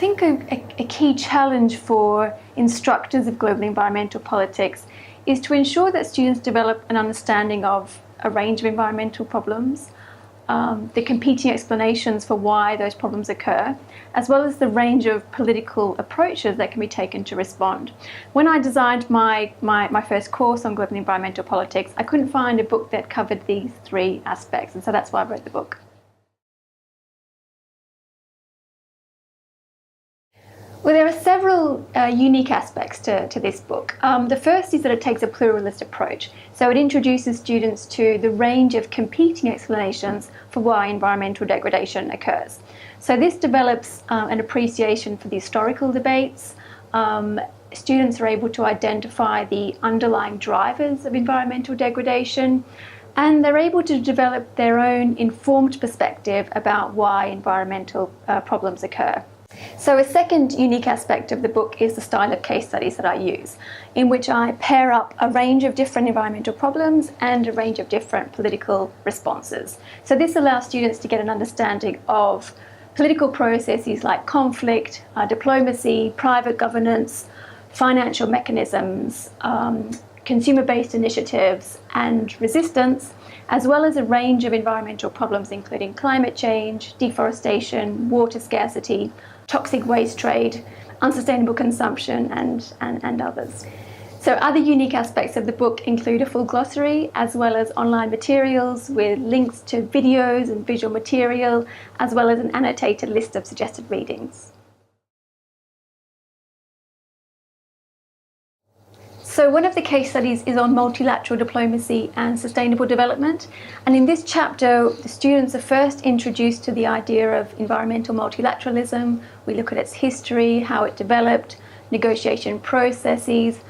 think a key challenge for instructors of global environmental politics is to ensure that students develop an understanding of a range of environmental problems, the competing explanations for why those problems occur, as well as the range of political approaches that can be taken to respond. When I designed my first course on global environmental politics, I couldn't find a book that covered these three aspects, and so that's why I wrote the book. Well, there are several unique aspects to this book. The first is that it takes a pluralist approach. So it introduces students to the range of competing explanations for why environmental degradation occurs. So this develops an appreciation for the historical debates. Students are able to identify the underlying drivers of environmental degradation, and they're able to develop their own informed perspective about why environmental problems occur. So a second unique aspect of the book is the style of case studies that I use, in which I pair up a range of different environmental problems and a range of different political responses. So this allows students to get an understanding of political processes like conflict, diplomacy, private governance, financial mechanisms, consumer-based initiatives and resistance, as well as a range of environmental problems including climate change, deforestation, water scarcity, toxic waste trade, unsustainable consumption, and others. So other unique aspects of the book include a full glossary, as well as online materials with links to videos and visual material, as well as an annotated list of suggested readings. So one of the case studies is on multilateral diplomacy and sustainable development. And in this chapter, the students are first introduced to the idea of environmental multilateralism. We look at its history, how it developed, negotiation processes,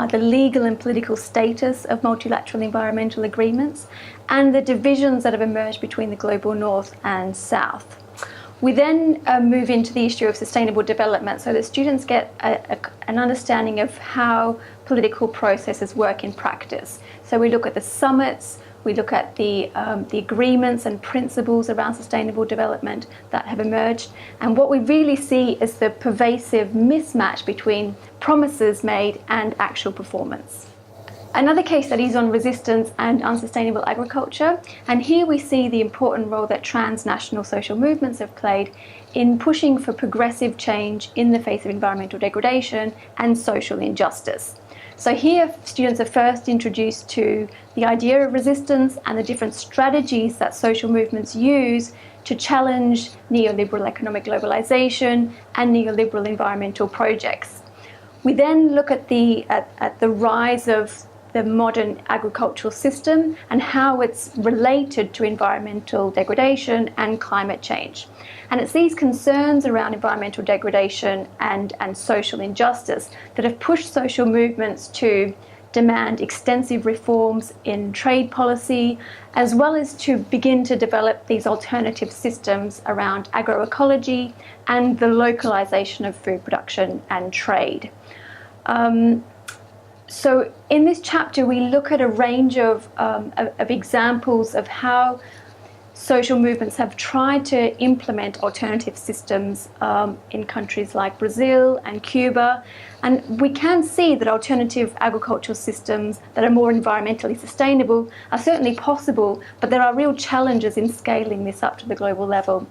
the legal and political status of multilateral environmental agreements, and the divisions that have emerged between the global north and south. We then move into the issue of sustainable development, so that students get an understanding of how political processes work in practice. So we look at the summits, we look at the agreements and principles around sustainable development that have emerged, and what we really see is the pervasive mismatch between promises made and actual performance. Another case study is on resistance and unsustainable agriculture, and here we see the important role that transnational social movements have played in pushing for progressive change in the face of environmental degradation and social injustice. So here students are first introduced to the idea of resistance and the different strategies that social movements use to challenge neoliberal economic globalization and neoliberal environmental projects. We then look at the rise of the modern agricultural system and how it's related to environmental degradation and climate change. And it's these concerns around environmental degradation and social injustice that have pushed social movements to demand extensive reforms in trade policy, as well as to begin to develop these alternative systems around agroecology and the localization of food production and trade. So in this chapter, we look at a range of examples of how social movements have tried to implement alternative systems in countries like Brazil and Cuba. And we can see that alternative agricultural systems that are more environmentally sustainable are certainly possible, but there are real challenges in scaling this up to the global level.